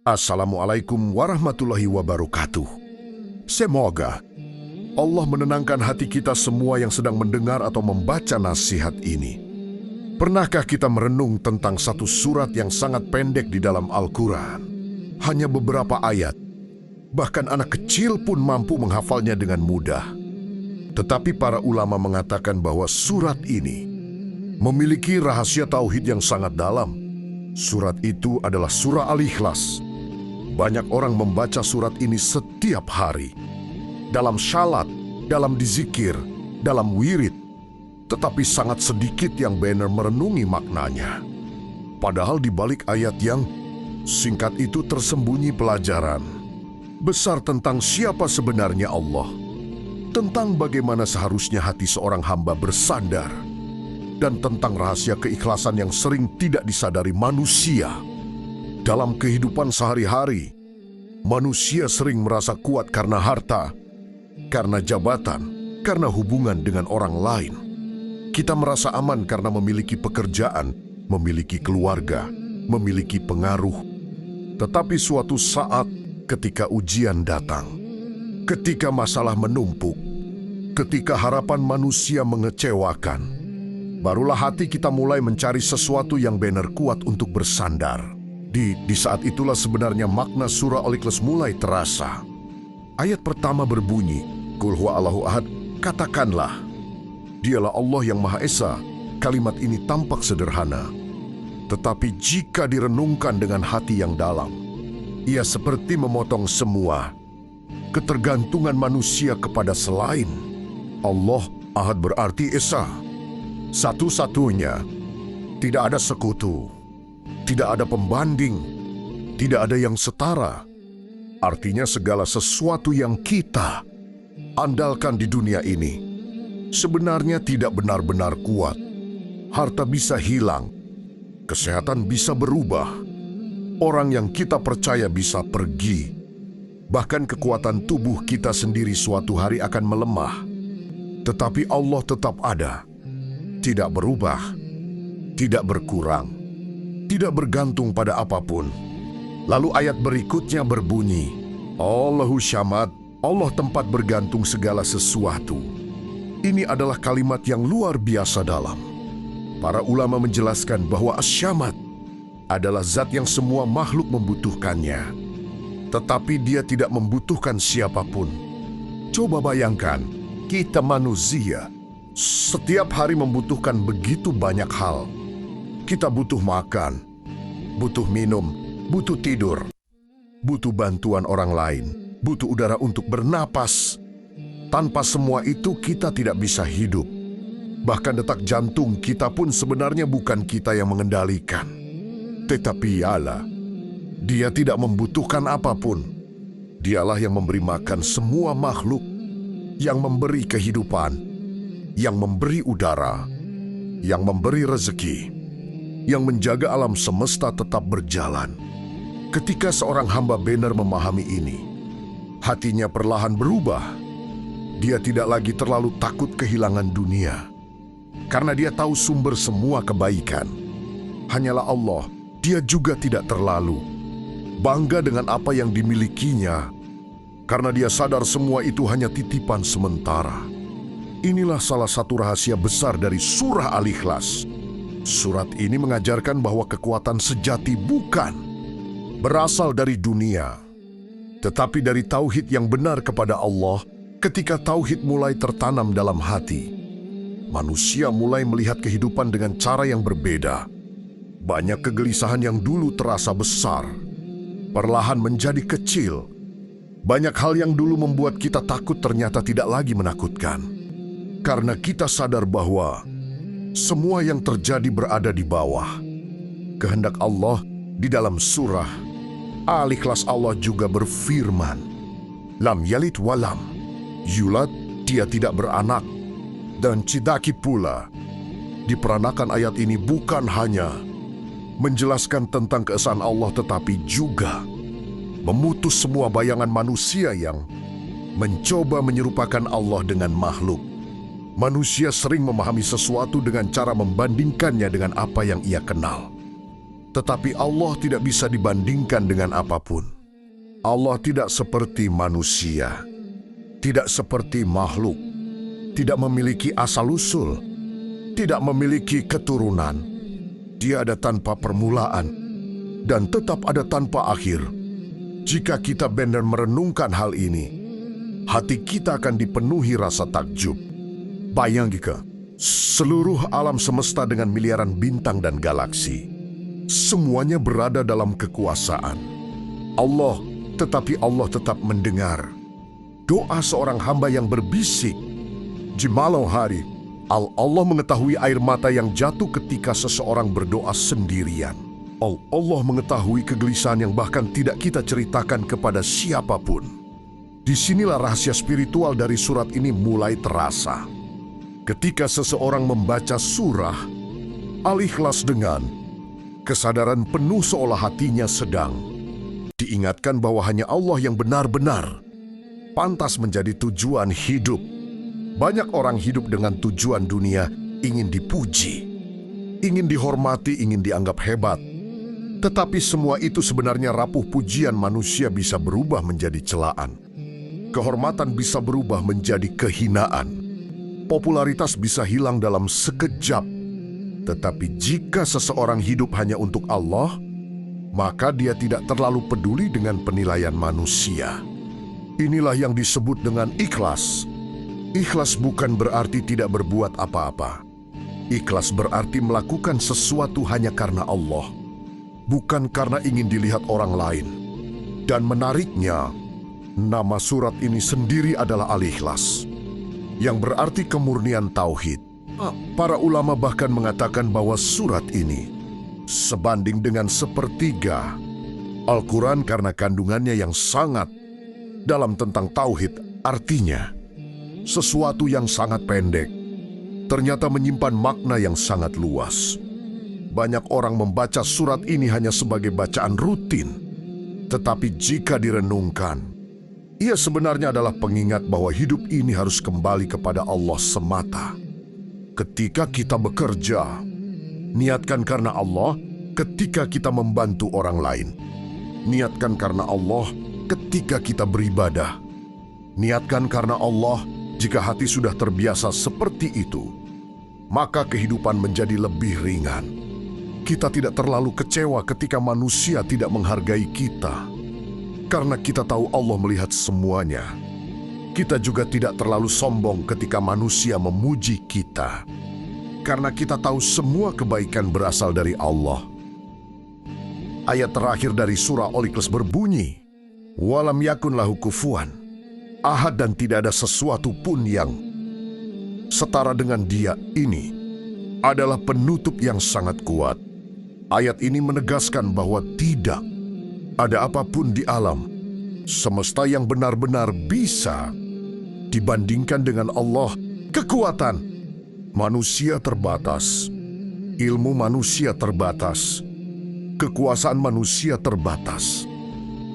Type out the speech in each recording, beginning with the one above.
Assalamualaikum warahmatullahi wabarakatuh. Semoga Allah menenangkan hati kita semua yang sedang mendengar atau membaca nasihat ini. Pernahkah kita merenung tentang satu surat yang sangat pendek di dalam Al-Quran? Hanya beberapa ayat. Bahkan anak kecil pun mampu menghafalnya dengan mudah. Tetapi para ulama mengatakan bahwa surat ini memiliki rahasia tauhid yang sangat dalam. Surat itu adalah surah Al-Ikhlas. Banyak orang membaca surat ini setiap hari. Dalam syalat, dalam dizikir, dalam wirid. Tetapi sangat sedikit yang benar merenungi maknanya. Padahal di balik ayat yang singkat itu tersembunyi pelajaran besar tentang siapa sebenarnya Allah. Tentang bagaimana seharusnya hati seorang hamba bersandar. Dan tentang rahasia keikhlasan yang sering tidak disadari manusia. Dalam kehidupan sehari-hari, manusia sering merasa kuat karena harta, karena jabatan, karena hubungan dengan orang lain. Kita merasa aman karena memiliki pekerjaan, memiliki keluarga, memiliki pengaruh. Tetapi suatu saat ketika ujian datang, ketika masalah menumpuk, ketika harapan manusia mengecewakan, barulah hati kita mulai mencari sesuatu yang benar kuat untuk bersandar. Di saat itulah sebenarnya makna surah Al-Ikhlas mulai terasa. Ayat pertama berbunyi, Qul huwa Allahu ahad, katakanlah, Dialah Allah yang Maha Esa. Kalimat ini tampak sederhana. Tetapi jika direnungkan dengan hati yang dalam, ia seperti memotong semua ketergantungan manusia kepada selain Allah. Ahad berarti Esa, satu-satunya, tidak ada sekutu. Tidak ada pembanding, tidak ada yang setara. Artinya segala sesuatu yang kita andalkan di dunia ini sebenarnya tidak benar-benar kuat. Harta bisa hilang, kesehatan bisa berubah, orang yang kita percaya bisa pergi. Bahkan kekuatan tubuh kita sendiri suatu hari akan melemah. Tetapi Allah tetap ada, tidak berubah, tidak berkurang, tidak bergantung pada apapun. Lalu ayat berikutnya berbunyi, Allahu Syamad, Allah tempat bergantung segala sesuatu. Ini adalah kalimat yang luar biasa dalam. Para ulama menjelaskan bahwa Asy-Syamad adalah zat yang semua makhluk membutuhkannya. Tetapi dia tidak membutuhkan siapapun. Coba bayangkan, kita manusia setiap hari membutuhkan begitu banyak hal. Kita butuh makan, butuh minum, butuh tidur, butuh bantuan orang lain, butuh udara untuk bernapas. Tanpa semua itu kita tidak bisa hidup. Bahkan detak jantung kita pun sebenarnya bukan kita yang mengendalikan. Tetapi Allah, Dia tidak membutuhkan apapun. Dialah yang memberi makan semua makhluk, yang memberi kehidupan, yang memberi udara, yang memberi rezeki, yang menjaga alam semesta tetap berjalan. Ketika seorang hamba benar memahami ini, hatinya perlahan berubah. Dia tidak lagi terlalu takut kehilangan dunia, karena dia tahu sumber semua kebaikan hanyalah Allah. Dia juga tidak terlalu bangga dengan apa yang dimilikinya, karena dia sadar semua itu hanya titipan sementara. Inilah salah satu rahasia besar dari surah Al-Ikhlas. Surat ini mengajarkan bahwa kekuatan sejati bukan berasal dari dunia, tetapi dari tauhid yang benar kepada Allah. Ketika tauhid mulai tertanam dalam hati, manusia mulai melihat kehidupan dengan cara yang berbeda. Banyak kegelisahan yang dulu terasa besar, perlahan menjadi kecil. Banyak hal yang dulu membuat kita takut ternyata tidak lagi menakutkan. Karena kita sadar bahwa semua yang terjadi berada di bawah kehendak Allah. Di dalam surah Al-Ikhlas Allah juga berfirman, Lam yalid walam yulad, dia tidak beranak dan cidaki pula. Diperanakan ayat ini bukan hanya menjelaskan tentang keesaan Allah, tetapi juga memutus semua bayangan manusia yang mencoba menyerupakan Allah dengan makhluk. Manusia sering memahami sesuatu dengan cara membandingkannya dengan apa yang ia kenal. Tetapi Allah tidak bisa dibandingkan dengan apapun. Allah tidak seperti manusia, tidak seperti makhluk, tidak memiliki asal-usul, tidak memiliki keturunan. Dia ada tanpa permulaan dan tetap ada tanpa akhir. Jika kita benar merenungkan hal ini, hati kita akan dipenuhi rasa takjub. Bayangkan, seluruh alam semesta dengan miliaran bintang dan galaksi, semuanya berada dalam kekuasaan Allah, tetapi Allah tetap mendengar doa seorang hamba yang berbisik. Di malam hari, Allah mengetahui air mata yang jatuh ketika seseorang berdoa sendirian. Allah mengetahui kegelisahan yang bahkan tidak kita ceritakan kepada siapapun. Disinilah rahasia spiritual dari surat ini mulai terasa. Ketika seseorang membaca surah Al-Ikhlas dengan kesadaran penuh seolah hatinya sedang diingatkan bahwa hanya Allah yang benar-benar pantas menjadi tujuan hidup. Banyak orang hidup dengan tujuan dunia, ingin dipuji, ingin dihormati, ingin dianggap hebat. Tetapi semua itu sebenarnya rapuh. Pujian manusia bisa berubah menjadi celaan. Kehormatan bisa berubah menjadi kehinaan. Popularitas bisa hilang dalam sekejap. Tetapi jika seseorang hidup hanya untuk Allah, maka dia tidak terlalu peduli dengan penilaian manusia. Inilah yang disebut dengan ikhlas. Ikhlas bukan berarti tidak berbuat apa-apa. Ikhlas berarti melakukan sesuatu hanya karena Allah, bukan karena ingin dilihat orang lain. Dan menariknya, nama surat ini sendiri adalah Al-Ikhlas, yang berarti kemurnian tauhid. Para ulama bahkan mengatakan bahwa surat ini sebanding dengan sepertiga Al-Quran karena kandungannya yang sangat dalam tentang tauhid. Artinya, sesuatu yang sangat pendek ternyata menyimpan makna yang sangat luas. Banyak orang membaca surat ini hanya sebagai bacaan rutin. Tetapi jika direnungkan, ia sebenarnya adalah pengingat bahwa hidup ini harus kembali kepada Allah semata. Ketika kita bekerja, niatkan karena Allah. Ketika kita membantu orang lain, niatkan karena Allah. Ketika kita beribadah, niatkan karena Allah. Jika hati sudah terbiasa seperti itu, maka kehidupan menjadi lebih ringan. Kita tidak terlalu kecewa ketika manusia tidak menghargai kita, karena kita tahu Allah melihat semuanya. Kita juga tidak terlalu sombong ketika manusia memuji kita, karena kita tahu semua kebaikan berasal dari Allah. Ayat terakhir dari surah Al-Ikhlas berbunyi, "Walam yakun lahu kufuwan ahad," dan tidak ada sesuatu pun yang setara dengan Dia. Ini adalah penutup yang sangat kuat. Ayat ini menegaskan bahwa tidak ada apapun di alam semesta yang benar-benar bisa dibandingkan dengan Allah. Kekuatan manusia terbatas, ilmu manusia terbatas, kekuasaan manusia terbatas.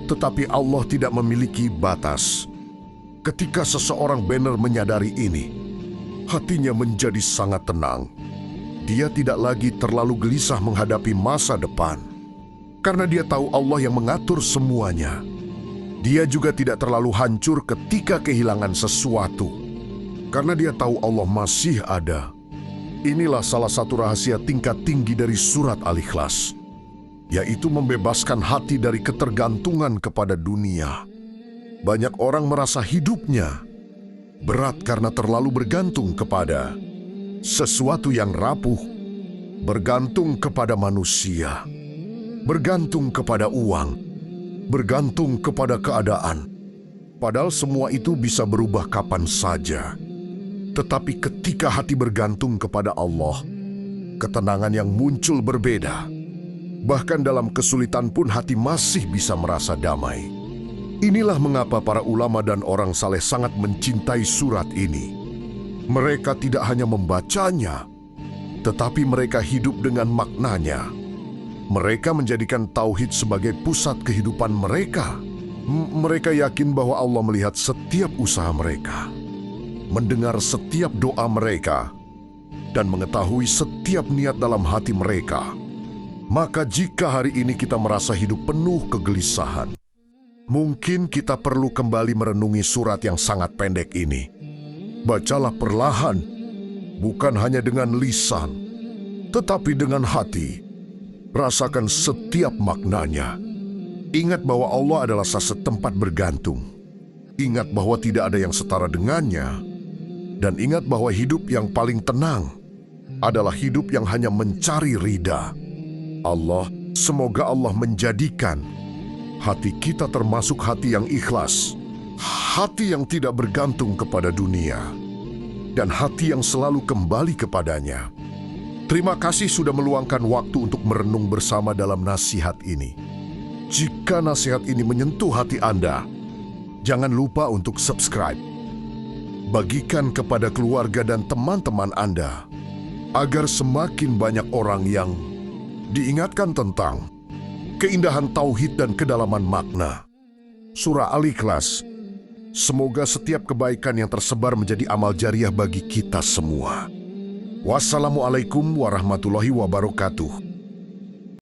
Tetapi Allah tidak memiliki batas. Ketika seseorang benar menyadari ini, hatinya menjadi sangat tenang. Dia tidak lagi terlalu gelisah menghadapi masa depan, karena dia tahu Allah yang mengatur semuanya. Dia juga tidak terlalu hancur ketika kehilangan sesuatu, karena dia tahu Allah masih ada. Inilah salah satu rahasia tingkat tinggi dari surat Al-Ikhlas, yaitu membebaskan hati dari ketergantungan kepada dunia. Banyak orang merasa hidupnya berat karena terlalu bergantung kepada sesuatu yang rapuh, bergantung kepada manusia, bergantung kepada uang, bergantung kepada keadaan. Padahal semua itu bisa berubah kapan saja. Tetapi ketika hati bergantung kepada Allah, ketenangan yang muncul berbeda. Bahkan dalam kesulitan pun hati masih bisa merasa damai. Inilah mengapa para ulama dan orang saleh sangat mencintai surat ini. Mereka tidak hanya membacanya, tetapi mereka hidup dengan maknanya. Mereka menjadikan tauhid sebagai pusat kehidupan mereka. Mereka yakin bahwa Allah melihat setiap usaha mereka, mendengar setiap doa mereka, dan mengetahui setiap niat dalam hati mereka. Maka jika hari ini kita merasa hidup penuh kegelisahan, mungkin kita perlu kembali merenungi surat yang sangat pendek ini. Bacalah perlahan, bukan hanya dengan lisan, tetapi dengan hati. Rasakan setiap maknanya. Ingat bahwa Allah adalah setempat bergantung. Ingat bahwa tidak ada yang setara dengannya. Dan ingat bahwa hidup yang paling tenang adalah hidup yang hanya mencari ridha Allah. Semoga Allah menjadikan hati kita termasuk hati yang ikhlas, hati yang tidak bergantung kepada dunia, dan hati yang selalu kembali kepadanya. Terima kasih sudah meluangkan waktu untuk merenung bersama dalam nasihat ini. Jika nasihat ini menyentuh hati Anda, jangan lupa untuk subscribe. Bagikan kepada keluarga dan teman-teman Anda, agar semakin banyak orang yang diingatkan tentang keindahan tauhid dan kedalaman makna. Surah Al-Ikhlas. Semoga setiap kebaikan yang tersebar menjadi amal jariah bagi kita semua. Wassalamualaikum warahmatullahi wabarakatuh.